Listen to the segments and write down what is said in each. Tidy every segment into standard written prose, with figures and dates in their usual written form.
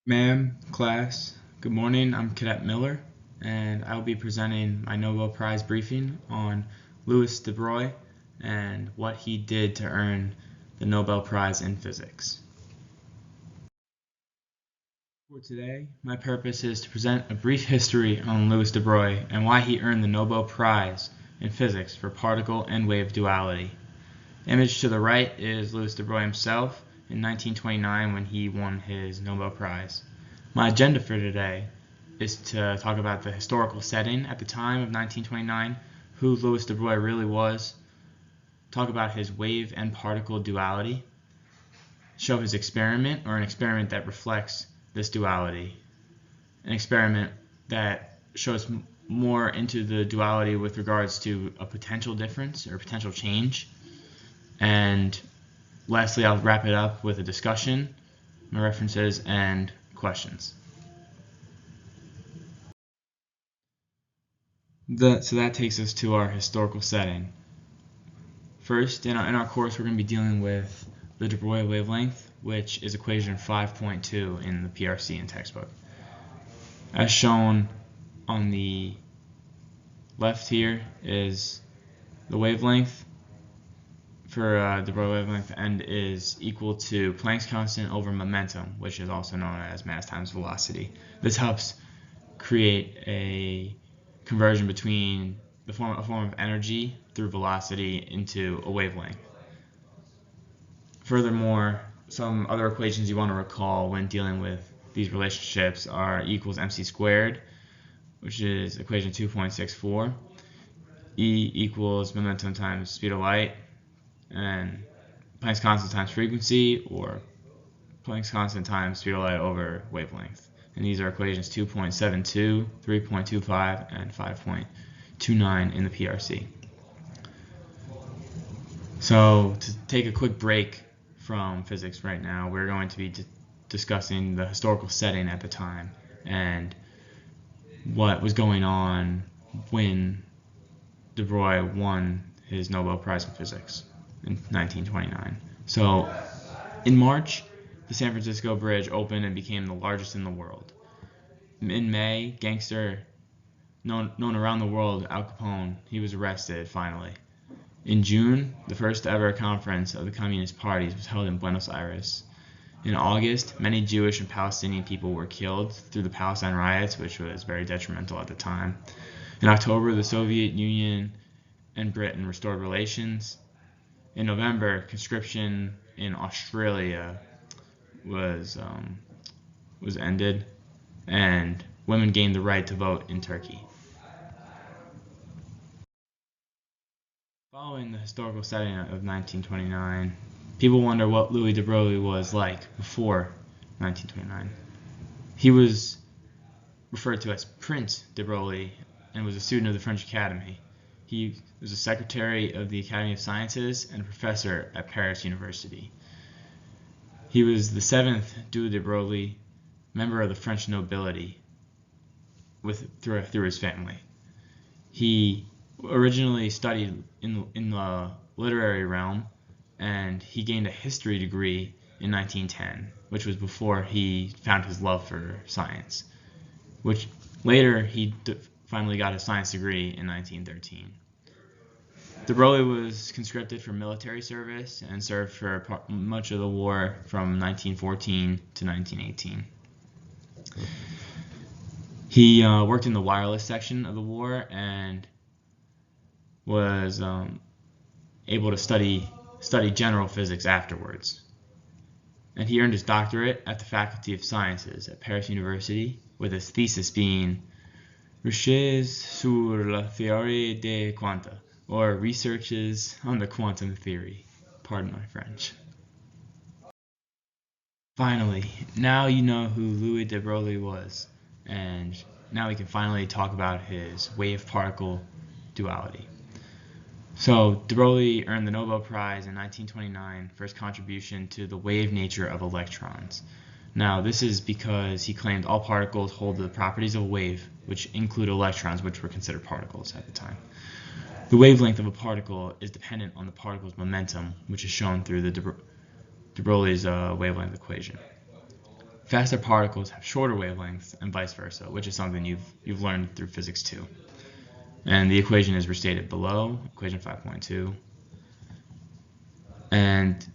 Ma'am, class, good morning. I'm Cadet Miller, and I'll be presenting my Nobel Prize briefing on Louis de Broglie and what he did to earn the Nobel Prize in Physics. For today, my purpose is to present a brief history on Louis de Broglie and why he earned the Nobel Prize in Physics for particle and wave duality. The image to the right is Louis de Broglie himself in 1929 when he won his Nobel Prize. My agenda for today is to talk about the historical setting at the time of 1929, who Louis de Broglie really was, talk about his wave and particle duality, show his experiment or an experiment that reflects this duality, an experiment that shows more into the duality with regards to a potential difference or potential change. And lastly, I'll wrap it up with a discussion, my references, and questions. So that takes us to our historical setting. First, in our course, we're going to be dealing with the de Broglie wavelength, which is equation 5.2 in the PRC and textbook. As shown on the left here is the wavelength for the Broglie wavelength, and is equal to Planck's constant over momentum, which is also known as mass times velocity. This helps create a conversion between a form of energy through velocity into a wavelength. Furthermore, some other equations you want to recall when dealing with these relationships are E equals mc squared, which is equation 2.64, E equals momentum times speed of light, and Planck's constant times frequency, or Planck's constant times speed of light over wavelength. And these are equations 2.72, 3.25, and 5.29 in the PRC. So to take a quick break from physics right now, we're going to be discussing the historical setting at the time and what was going on when de Broglie won his Nobel Prize in Physics in 1929. So in March, the San Francisco Bridge opened and became the largest in the world. In May, gangster known around the world, Al Capone, he was arrested finally. In June, the first ever conference of the Communist parties was held in Buenos Aires. In August, many Jewish and Palestinian people were killed through the Palestine riots, which was very detrimental at the time. In October, the Soviet Union and Britain restored relations. In November, conscription in Australia was ended, and women gained the right to vote in Turkey. Following the historical setting of 1929, people wonder what Louis de Broglie was like before 1929. He was referred to as Prince de Broglie and was a student of the French Academy. He was a secretary of the Academy of Sciences and a professor at Paris University. He was the seventh Duc de Broglie, member of the French nobility through his family. He originally studied in the literary realm, and he gained a history degree in 1910, which was before he found his love for science, which later he finally got his science degree in 1913. De Broglie was conscripted for military service and served for much of the war from 1914 to 1918. He worked in the wireless section of the war and was able to study general physics afterwards. And he earned his doctorate at the Faculty of Sciences at Paris University, with his thesis being Recherches sur la théorie des quanta, or researches on the quantum theory. Pardon my French. Finally, now you know who Louis de Broglie was, and now we can finally talk about his wave-particle duality. So, de Broglie earned the Nobel Prize in 1929 for his contribution to the wave nature of electrons. Now, this is because he claimed all particles hold the properties of a wave, which include electrons, which were considered particles at the time. The wavelength of a particle is dependent on the particle's momentum, which is shown through the de Broglie's wavelength equation. faster particles have shorter wavelengths and vice versa, which is something you've learned through physics too. And the equation is restated below, equation 5.2. And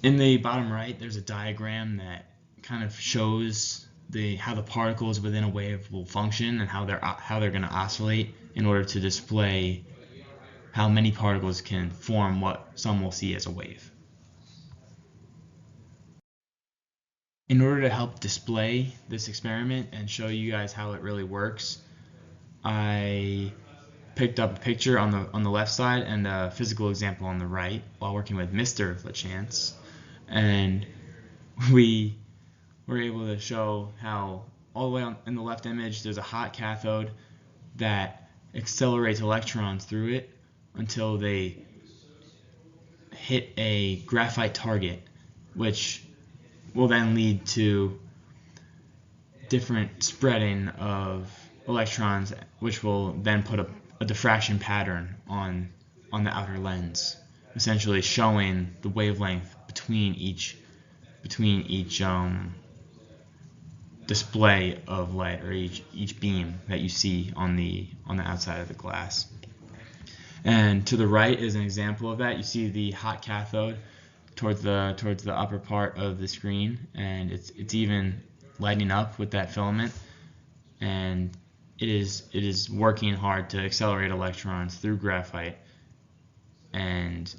in the bottom right, there's a diagram that kind of shows how the particles within a wave will function and how they're going to oscillate in order to display how many particles can form what some will see as a wave. In order to help display this experiment and show you guys how it really works, I picked up a picture on the left side and a physical example on the right while working with Mr. LaChance, and we were able to show how all the way in the left image there's a hot cathode that accelerates electrons through it until they hit a graphite target, which will then lead to different spreading of electrons, which will then put a diffraction pattern on the outer lens, essentially showing the wavelength between each display of light, or each beam that you see on the outside of the glass. And to the right is an example of that. You see the hot cathode towards the upper part of the screen, and it's even lighting up with that filament, and it is working hard to accelerate electrons through graphite. And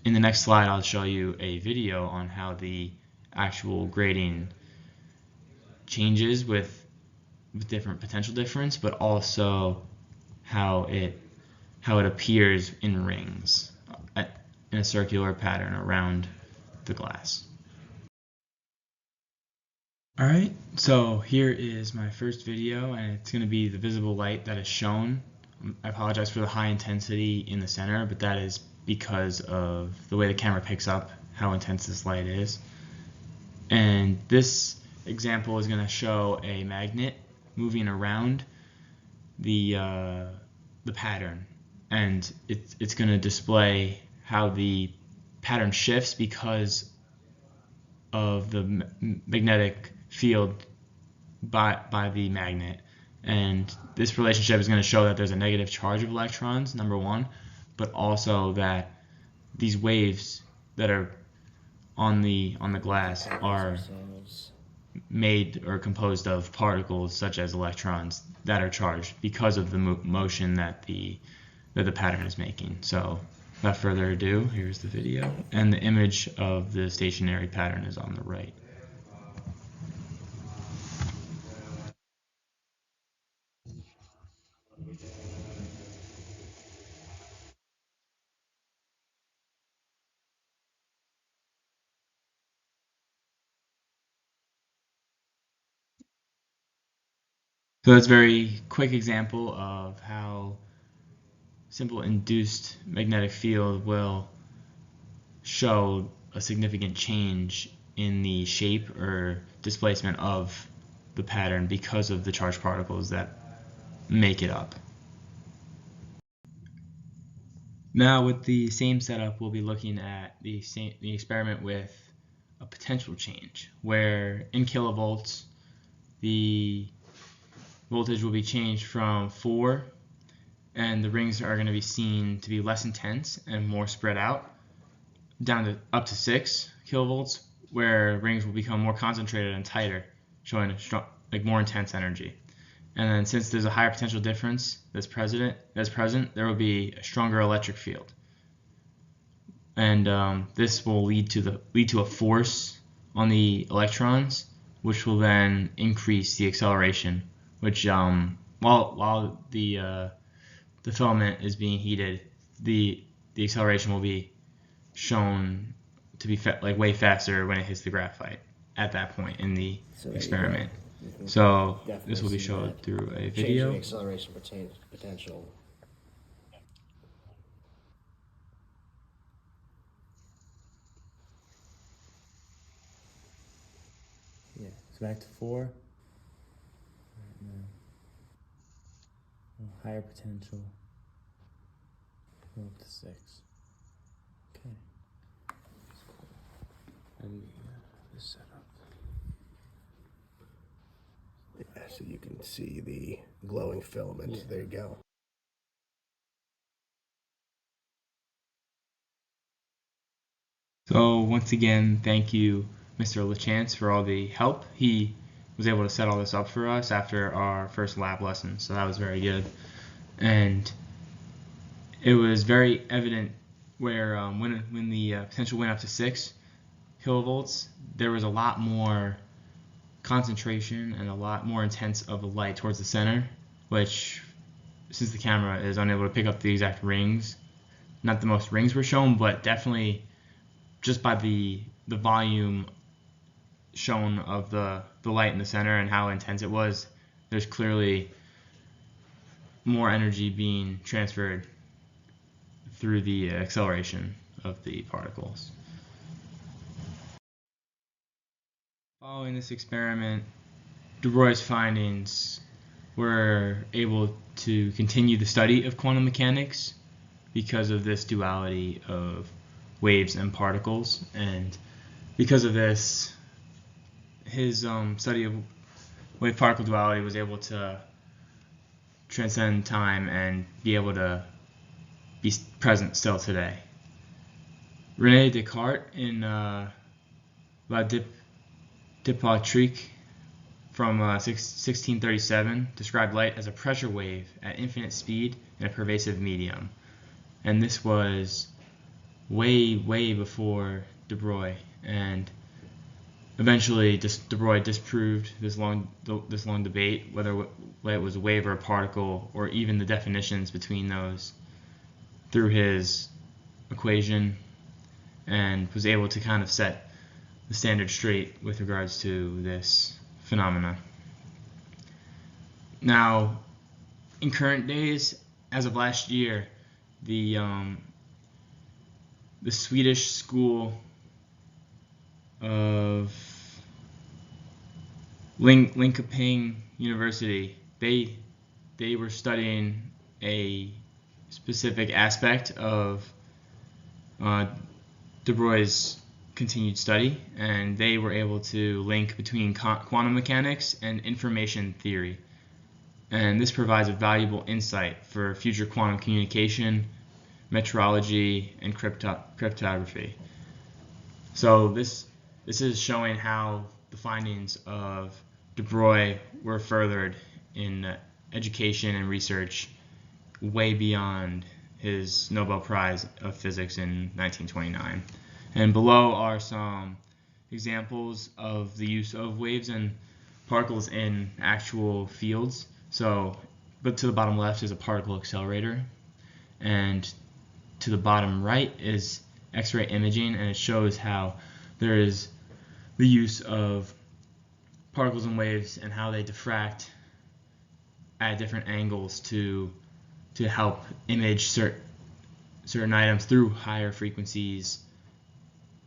in the next slide I'll show you a video on how the actual grading changes with different potential difference, but also how it appears in rings in a circular pattern around the glass. Alright, so here is my first video, and it's going to be the visible light that is shown. I apologize for the high intensity in the center, but that is because of the way the camera picks up how intense this light is. And this example is going to show a magnet moving around the pattern, and it's going to display how the pattern shifts because of the magnetic field by the magnet. And this relationship is going to show that there's a negative charge of electrons, number one, but also that these waves that are on the glass are made or composed of particles such as electrons that are charged because of the motion that the pattern is making. So without further ado, here's the video, and the image of the stationary pattern is on the right. So that's a very quick example of how simple induced magnetic field will show a significant change in the shape or displacement of the pattern because of the charged particles that make it up. Now with the same setup, we'll be looking at the experiment with a potential change, where in kilovolts the voltage will be changed from 4, and the rings are going to be seen to be less intense and more spread out, down to up to 6 kilovolts, where rings will become more concentrated and tighter, showing a strong, more intense energy. And then since there's a higher potential difference that's present, there will be a stronger electric field. And this will lead to a force on the electrons, which will then increase the acceleration, which while the filament is being heated, the acceleration will be shown to be way faster when it hits the graphite at that point in the experiment. So this will be shown through a video. Changing acceleration potential. Yeah, it's back to 4. Right now. Higher potential. Go up to 6. Okay. And this setup. so you can see the glowing filament. Yeah. There you go. So once again, thank you, Mr. LaChance, for all the help. He was able to set all this up for us after our first lab lesson, so that was very good. And it was very evident where when the potential went up to 6 kilovolts, there was a lot more concentration and a lot more intense of a light towards the center, which, since the camera is unable to pick up the exact rings, not the most rings were shown, but definitely just by the volume shown of the light in the center and how intense it was, there's clearly more energy being transferred through the acceleration of the particles. Following this experiment, de Broglie's findings were able to continue the study of quantum mechanics because of this duality of waves and particles, and because of this, his study of wave-particle duality was able to transcend time and be able to be present still today. René Descartes in La Duality from 1637 described light as a pressure wave at infinite speed in a pervasive medium, and this was way before de Broglie, and eventually de Broglie disproved this long debate whether it was a wave or a particle, or even the definitions between those, through his equation, and was able to kind of set the standard straight with regards to this phenomena. Now, in current days, as of last year, the Swedish school of Linköping University, they were studying a specific aspect of de Broglie's continued study, and they were able to link between quantum mechanics and information theory, and this provides a valuable insight for future quantum communication, metrology, and cryptography. So this is showing how the findings of de Broglie were furthered in education and research way beyond his Nobel Prize of Physics in 1929. And below are some examples of the use of waves and particles in actual fields. But to the bottom left is a particle accelerator, and to the bottom right is X-ray imaging, and it shows how there is the use of particles and waves and how they diffract at different angles to help image certain items through higher frequencies,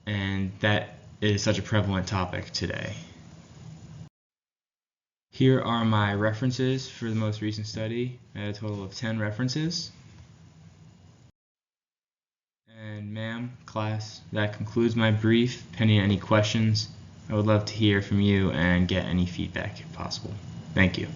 and that is such a prevalent topic today. Here are my references for the most recent study. I had a total of 10 references. And ma'am, class, that concludes my brief. Pending any questions, I would love to hear from you and get any feedback if possible. Thank you.